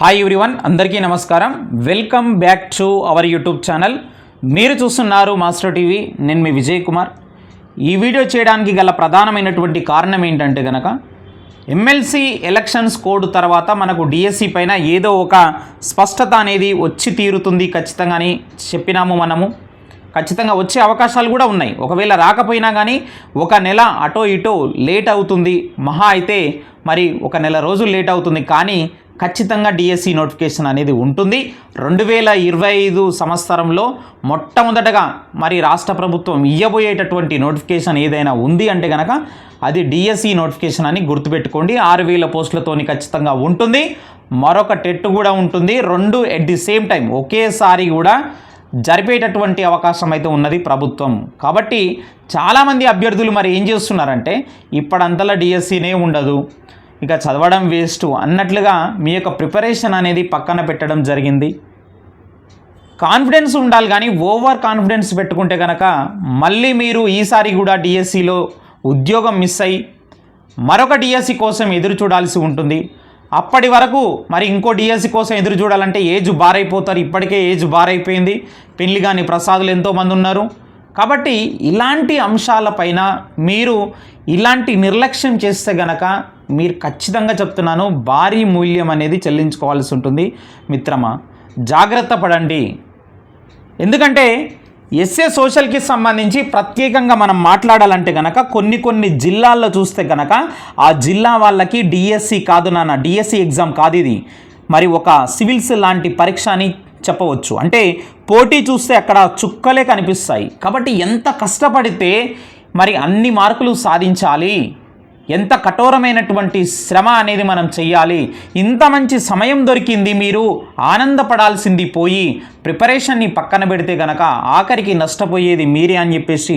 Hi everyone, అందరికీ నమస్కారం. Welcome back to our YouTube channel. మీరు చూస్తున్నారు మాస్టర్ టీవీ. నేను మీ విజయ్ కుమార్. ఈ వీడియో చేయడానికి గల ప్రధానమైనటువంటి కారణం ఏంటంటే గనక ఎమ్మెల్సీ ఎలక్షన్స్ కోడ్ తర్వాత మనకు డిఎస్సి పైన ఏదో ఒక స్పష్టత అనేది వచ్చి తీరుతుంది ఖచ్చితంగా అని చెప్పినాము. మనము ఖచ్చితంగా వచ్చే అవకాశాలు కూడా ఉన్నాయి. ఒకవేళ రాకపోయినా కానీ ఒక నెల అటో ఇటో లేట్ అవుతుంది, మహా అయితే మరి ఒక నెల రోజులు లేట్ అవుతుంది, కానీ ఖచ్చితంగా డిఎస్సి నోటిఫికేషన్ అనేది ఉంటుంది. 2025 సంవత్సరంలో మొట్టమొదటగా మరి రాష్ట్ర ప్రభుత్వం ఇవ్వబోయేటటువంటి నోటిఫికేషన్ ఏదైనా ఉంది అంటే కనుక అది డిఎస్సి నోటిఫికేషన్ అని గుర్తుపెట్టుకోండి. 6000 పోస్టులతోని ఖచ్చితంగా ఉంటుంది. మరొక టెట్ కూడా ఉంటుంది. రెండు ఎట్ ది సేమ్ టైం ఒకేసారి కూడా జరిపేటటువంటి అవకాశం అయితే ఉన్నది ప్రభుత్వం. కాబట్టి చాలామంది అభ్యర్థులు మరి ఏం చేస్తున్నారంటే ఇప్పుడంతలా డిఎస్సినే ఉండదు, ఇక చదవడం వేస్ట్ అన్నట్లుగా మీ యొక్క ప్రిపరేషన్ అనేది పక్కన పెట్టడం జరిగింది. కాన్ఫిడెన్స్ ఉండాలి, కానీ ఓవర్ కాన్ఫిడెన్స్ పెట్టుకుంటే కనుక మళ్ళీ మీరు ఈసారి కూడా డిఎస్సిలో ఉద్యోగం మిస్ అయ్యి మరొక డిఎస్సి కోసం ఎదురు చూడాల్సి ఉంటుంది. అప్పటి వరకు మరి ఇంకో డిఎస్సి కోసం ఎదురు చూడాలంటే ఏజ్ బారైపోతారు. ఇప్పటికే ఏజ్ బారైపోయింది. పెళ్లి కాని ప్రసాదులు ఎంతోమంది ఉన్నారు. కాబట్టి ఇలాంటి అంశాలపైన మీరు ఇలాంటి నిర్లక్ష్యం చేస్తే గనక మీరు ఖచ్చితంగా చెప్తున్నాను భారీ మూల్యం అనేది చెల్లించుకోవాల్సి ఉంటుంది. మిత్రమా, జాగ్రత్త పడండి. ఎందుకంటే ఎస్ఏ సోషల్కి సంబంధించి ప్రత్యేకంగా మనం మాట్లాడాలంటే కనుక కొన్ని జిల్లాల్లో చూస్తే కనుక ఆ జిల్లా వాళ్ళకి డిఎస్సి కాదు నాన్న, డిఎస్సి ఎగ్జామ్ కాదు ఇది, మరి ఒక సివిల్స్ లాంటి పరీక్ష అని చెప్పవచ్చు. అంటే పోటీ చూస్తే అక్కడ చుక్కలే కనిపిస్తాయి. కాబట్టి ఎంత కష్టపడితే మరి అన్ని మార్కులు సాధించాలి, ఎంత కఠోరమైనటువంటి శ్రమ అనేది మనం చెయ్యాలి. ఇంత మంచి సమయం దొరికింది, మీరు ఆనందపడాల్సింది పోయి ప్రిపరేషన్ని పక్కన పెడితే కనుక ఆఖరికి నష్టపోయేది మీరే అని చెప్పేసి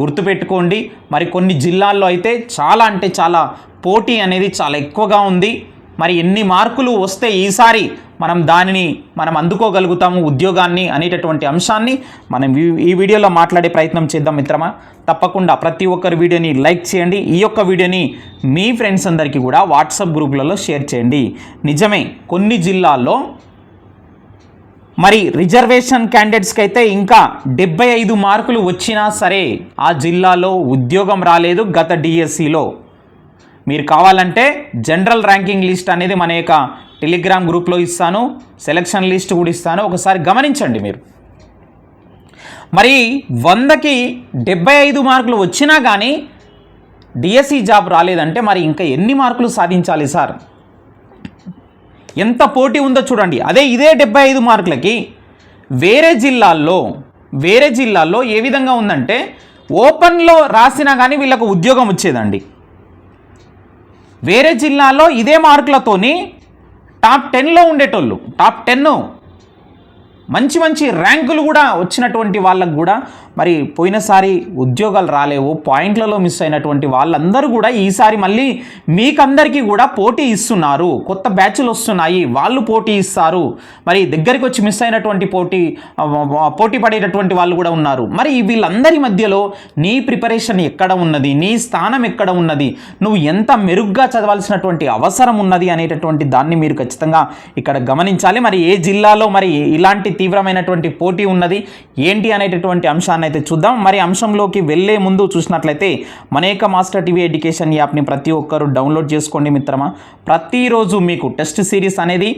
గుర్తుపెట్టుకోండి. మరి కొన్ని జిల్లాల్లో అయితే చాలా అంటే చాలా పోటీ అనేది చాలా ఎక్కువగా ఉంది. మరి ఎన్ని మార్కులు వస్తే ఈసారి మనం అందుకోగలుగుతాము ఉద్యోగాన్ని అనేటటువంటి అంశాన్ని మనం ఈ వీడియోలో మాట్లాడే ప్రయత్నం చేద్దాం మిత్రమా. తప్పకుండా ప్రతి ఒక్కరి వీడియోని లైక్ చేయండి. ఈ యొక్క వీడియోని మీ ఫ్రెండ్స్ అందరికీ కూడా వాట్సాప్ గ్రూపులలో షేర్ చేయండి. నిజమే, కొన్ని జిల్లాల్లో మరి రిజర్వేషన్ క్యాండిడేట్స్కి అయితే ఇంకా 75 మార్కులు వచ్చినా సరే ఆ జిల్లాలో ఉద్యోగం రాలేదు గత డిఎస్సిలో. మీరు కావాలంటే జనరల్ ర్యాంకింగ్ లిస్ట్ అనేది మన యొక్క టెలిగ్రామ్ గ్రూప్లో ఇస్తాను, సెలక్షన్ లిస్ట్ కూడా ఇస్తాను, ఒకసారి గమనించండి. మీరు మరి 100కి 75 మార్కులు వచ్చినా కానీ డిఎస్సి జాబ్ రాలేదంటే మరి ఇంకా ఎన్ని మార్కులు సాధించాలి సార్? ఎంత పోటీ ఉందో చూడండి. ఇదే 75 మార్కులకి వేరే జిల్లాల్లో ఏ విధంగా ఉందంటే ఓపెన్లో రాసినా కానీ వీళ్ళకు ఉద్యోగం వచ్చేదండి. వేరే జిల్లాలో ఇదే మార్కులతోని టాప్ 10లో ఉండేటోళ్ళు, టాప్ 10 మంచి ర్యాంకులు కూడా వచ్చినటువంటి వాళ్ళకు కూడా మరి పోయినసారి ఉద్యోగాలు రాలేవు, పాయింట్లలో మిస్ అయినటువంటి వాళ్ళందరూ కూడా ఈసారి మళ్ళీ మీకందరికీ కూడా పోటీ ఇస్తున్నారు. కొత్త బ్యాచ్లు వస్తున్నాయి, వాళ్ళు పోటీ ఇస్తారు. మరి దగ్గరికి వచ్చి మిస్ అయినటువంటి పోటీ పడేటటువంటి వాళ్ళు కూడా ఉన్నారు. మరి వీళ్ళందరి మధ్యలో నీ ప్రిపరేషన్ ఎక్కడ ఉన్నది, నీ స్థానం ఎక్కడ ఉన్నది, నువ్వు ఎంత మెరుగ్గా చదవాల్సినటువంటి అవసరం ఉన్నది అనేటటువంటి దాన్ని మీరు ఖచ్చితంగా ఇక్కడ గమనించాలి. మరి ఏ జిల్లాలో మరి ఇలాంటి తీవ్రమైనటువంటి పోటీ ఉన్నది ఏంటి అనేటటువంటి అంశాన్ని అయితే చూద్దాం. మరి అంశంలోకి వెళ్ళే ముందు చూసినట్లయితే మన యొక్క మాస్టర్ టీవీ ఎడ్యుకేషన్ యాప్ని ప్రతి ఒక్కరు డౌన్లోడ్ చేసుకోండి మిత్రమా. ప్రతిరోజు మీకు టెస్ట్ సిరీస్ అనేది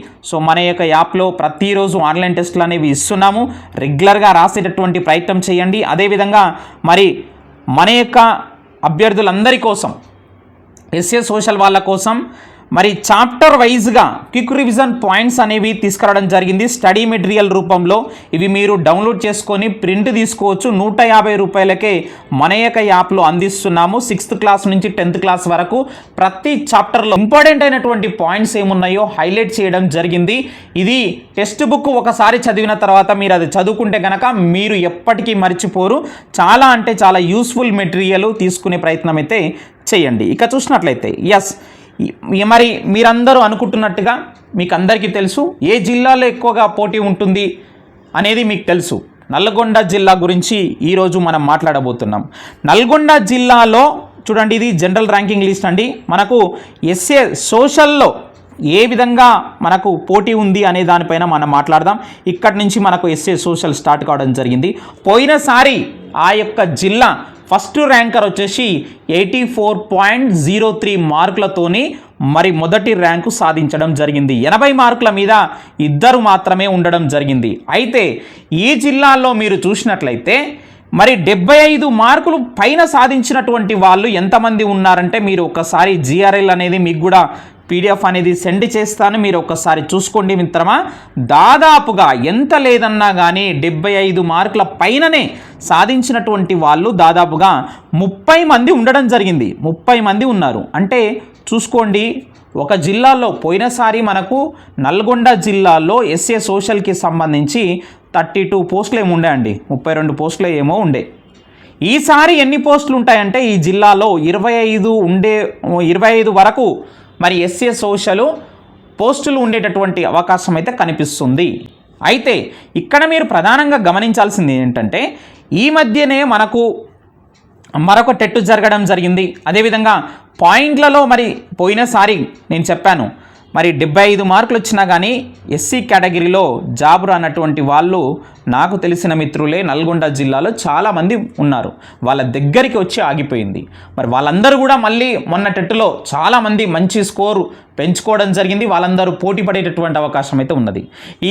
మన యొక్క యాప్లో ప్రతిరోజు ఆన్లైన్ టెస్టులు అనేవి ఇస్తున్నాము. రెగ్యులర్గా రాసేటటువంటి ప్రయత్నం చేయండి. అదేవిధంగా మరి మన యొక్క అభ్యర్థులందరి కోసం, ఎస్ఏ సోషల్ వాళ్ళ కోసం మరి చాప్టర్ వైజ్గా క్విక్ రివిజన్ పాయింట్స్ అనేవి తీసుకురావడం జరిగింది స్టడీ మెటీరియల్ రూపంలో. ఇవి మీరు డౌన్లోడ్ చేసుకొని ప్రింట్ తీసుకోవచ్చు. 150 రూపాయలకే మన యొక్క యాప్లో అందిస్తున్నాము. 6th క్లాస్ నుంచి 10th క్లాస్ వరకు ప్రతి చాప్టర్లో ఇంపార్టెంట్ అయినటువంటి పాయింట్స్ ఏమున్నాయో హైలైట్ చేయడం జరిగింది. ఇది టెక్స్ట్ బుక్ ఒకసారి చదివిన తర్వాత మీరు అది చదువుకుంటే కనుక మీరు ఎప్పటికీ మర్చిపోరు. చాలా అంటే చాలా యూస్ఫుల్ మెటీరియల్ తీసుకునే ప్రయత్నం అయితే చేయండి. ఇక చూసినట్లయితే మరి మీరందరూ అనుకుంటున్నట్టుగా మీకు అందరికీ తెలుసు ఏ జిల్లాలో ఎక్కువగా పోటీ ఉంటుంది అనేది మీకు తెలుసు. నల్గొండ జిల్లా గురించి ఈరోజు మనం మాట్లాడబోతున్నాం. నల్గొండ జిల్లాలో చూడండి, ఇది జనరల్ ర్యాంకింగ్ లిస్ట్ అండి. మనకు ఎస్ఏ సోషల్లో ఏ విధంగా మనకు పోటీ ఉంది అనే దానిపైన మనం మాట్లాడదాం. ఇక్కడి నుంచి మనకు ఎస్ఏ సోషల్ స్టార్ట్ కావడం జరిగింది. పోయినసారి ఆ యొక్క జిల్లా ఫస్ట్ ర్యాంకర్ వచ్చేసి 84.03 మార్కులతోని మరి మొదటి ర్యాంకు సాధించడం జరిగింది. 80 మార్కుల మీద ఇద్దరు మాత్రమే ఉండడం జరిగింది. అయితే ఈ జిల్లాలో మీరు చూసినట్లయితే మరి 75 మార్కులు పైన సాధించినటువంటి వాళ్ళు ఎంతమంది ఉన్నారంటే మీరు ఒకసారి జిఆర్ఎల్ అనేది మీకు కూడా పీడిఎఫ్ అనేది సెండ్ చేస్తాను, మీరు ఒకసారి చూసుకోండి మిత్రమా. దాదాపుగా ఎంత లేదన్నా కానీ 75 మార్కుల పైననే సాధించినటువంటి వాళ్ళు దాదాపుగా 30 మంది ఉండడం జరిగింది. 30 మంది ఉన్నారు అంటే చూసుకోండి. ఒక జిల్లాలో పోయినసారి మనకు నల్గొండ జిల్లాలో ఎస్ఏ సోషల్కి సంబంధించి 32 పోస్టులు ఏమి ఉండే అండి, 32 పోస్టులు ఏమో ఉండే. ఈసారి ఎన్ని పోస్టులు ఉంటాయంటే ఈ జిల్లాలో 25 వరకు మరి ఎస్ఏ సోషల్ పోస్టులు ఉండేటటువంటి అవకాశం అయితే కనిపిస్తుంది. అయితే ఇక్కడ మీరు ప్రధానంగా గమనించాల్సింది ఏంటంటే ఈ మధ్యనే మనకు మరొక టెట్టు జరగడం జరిగింది. అదేవిధంగా పాయింట్లలో మరి పోయినసారి నేను చెప్పాను మరి 75 మార్కులు వచ్చినా కానీ ఎస్సీ కేటగిరీలో జాబ్ రానటువంటి వాళ్ళు నాకు తెలిసిన మిత్రులే నల్గొండ జిల్లాలో చాలామంది ఉన్నారు. వాళ్ళ దగ్గరికి వచ్చి ఆగిపోయింది. మరి వాళ్ళందరూ కూడా మళ్ళీ మొన్న టెట్టులో చాలామంది మంచి స్కోరు పెంచుకోవడం జరిగింది. వాళ్ళందరూ పోటీ పడేటటువంటి అవకాశం అయితే ఉన్నది.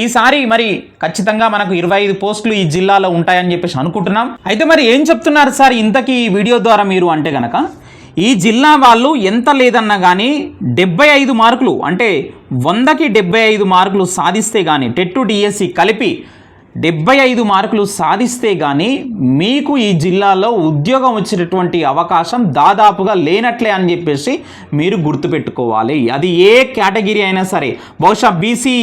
ఈసారి మరి ఖచ్చితంగా మనకు 25 పోస్టులు ఈ జిల్లాలో ఉంటాయని చెప్పేసి అనుకుంటున్నాం. అయితే మరి ఏం చెప్తున్నారు సార్ ఇంతకీ ఈ వీడియో ద్వారా మీరు అంటే కనుక ఈ జిల్లా వాళ్ళు ఎంత లేదన్నా కానీ 75 మార్కులు అంటే 100కి 75 మార్కులు సాధిస్తే కానీ టెట్టు డిఎస్సి కలిపి 75 మార్కులు సాధిస్తే కానీ మీకు ఈ జిల్లాలో ఉద్యోగం వచ్చేటటువంటి అవకాశం దాదాపుగా లేనట్లే అని చెప్పేసి మీరు గుర్తుపెట్టుకోవాలి. అది ఏ కేటగిరీ అయినా సరే, బహుశా బీసీ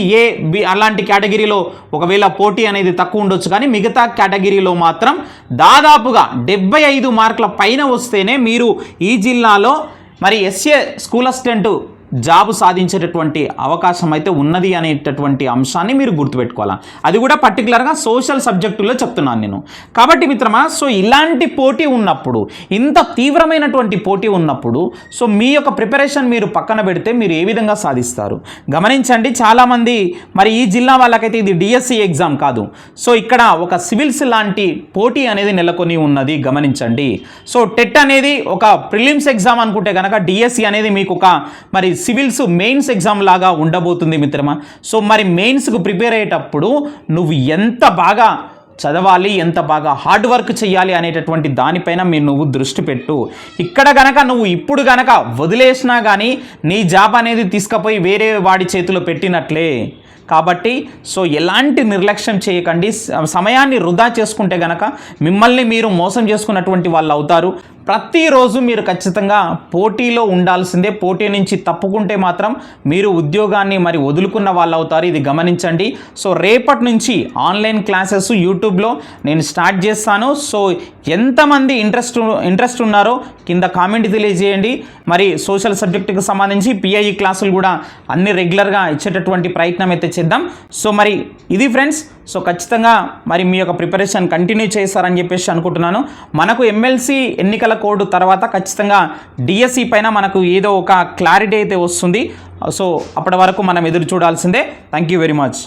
బి అలాంటి కేటగిరీలో ఒకవేళ పోటీ అనేది తక్కువ ఉండొచ్చు, కానీ మిగతా కేటగిరీలో మాత్రం దాదాపుగా 75 మార్కుల పైన వస్తేనే మీరు ఈ జిల్లాలో మరి ఎస్ఏ స్కూల్ అసిస్టెంట్ జాబ్ సాధించేటటువంటి అవకాశం అయితే ఉన్నది అనేటటువంటి అంశాన్ని మీరు గుర్తుపెట్టుకోవాలి. అది కూడా పర్టికులర్గా సోషల్ సబ్జెక్టులో చెప్తున్నాను నేను. కాబట్టి మిత్రమా, సో ఇలాంటి పోటీ ఉన్నప్పుడు, ఇంత తీవ్రమైనటువంటి పోటీ ఉన్నప్పుడు సో మీ యొక్క ప్రిపరేషన్ మీరు పక్కన పెడితే మీరు ఏ విధంగా సాధిస్తారు గమనించండి. చాలామంది మరి ఈ జిల్లా వాళ్ళకైతే ఇది డిఎస్సి ఎగ్జామ్ కాదు, సో ఇక్కడ ఒక సివిల్స్ లాంటి పోటీ అనేది నెలకొని ఉన్నది గమనించండి. సో టెట్ అనేది ఒక ప్రిలిమ్స్ ఎగ్జామ్ అనుకుంటే కనుక డిఎస్సి అనేది మీకు ఒక మరి సివిల్స్ మెయిన్స్ ఎగ్జామ్ లాగా ఉండబోతుంది మిత్రమా. సో మరి మెయిన్స్కు ప్రిపేర్ అయ్యేటప్పుడు నువ్వు ఎంత బాగా చదవాలి, ఎంత బాగా హార్డ్ వర్క్ చేయాలి అనేటటువంటి దానిపైన నువ్వు దృష్టి పెట్టు. ఇక్కడ గనక నువ్వు ఇప్పుడు గనక వదిలేసినా కానీ నీ జాబ్ అనేది తీసుకుపోయి వేరే వాడి చేతిలో పెట్టినట్లే. కాబట్టి సో ఎలాంటి నిర్లక్ష్యం చేయకండి. సమయాన్ని వృధా చేసుకుంటే గనక మిమ్మల్ని మీరు మోసం చేసుకున్నటువంటి వాళ్ళు అవుతారు. ప్రతిరోజు మీరు ఖచ్చితంగా పోటీలో ఉండాల్సిందే. పోటీ నుంచి తప్పుకుంటే మాత్రం మీరు ఉద్యోగాన్ని మరి వదులుకున్న వాళ్ళు అవుతారు. ఇది గమనించండి. సో రేపటి నుంచి ఆన్లైన్ క్లాసెస్ యూట్యూబ్లో నేను స్టార్ట్ చేస్తాను. సో ఎంతమంది ఇంట్రెస్ట్ ఉన్నారో కింద కామెంట్ తెలియజేయండి. మరి సోషల్ సబ్జెక్టుకు సంబంధించి పిఐఈ క్లాసులు కూడా అన్ని రెగ్యులర్గా ఇచ్చేటటువంటి ప్రయత్నం అయితే చేద్దాం. సో మరి ఇది ఫ్రెండ్స్. సో ఖచ్చితంగా మరి మీ యొక్క ప్రిపరేషన్ కంటిన్యూ చేస్తారని చెప్పేసి అనుకుంటున్నాను. మనకు ఎమ్మెల్సీ ఎన్నికల కోడ్ తర్వాత ఖచ్చితంగా డిఎస్సి పైన మనకు ఏదో ఒక క్లారిటీ అయితే వస్తుంది. సో అప్పటి వరకు మనం ఎదురు చూడాల్సిందే. Thank you very much.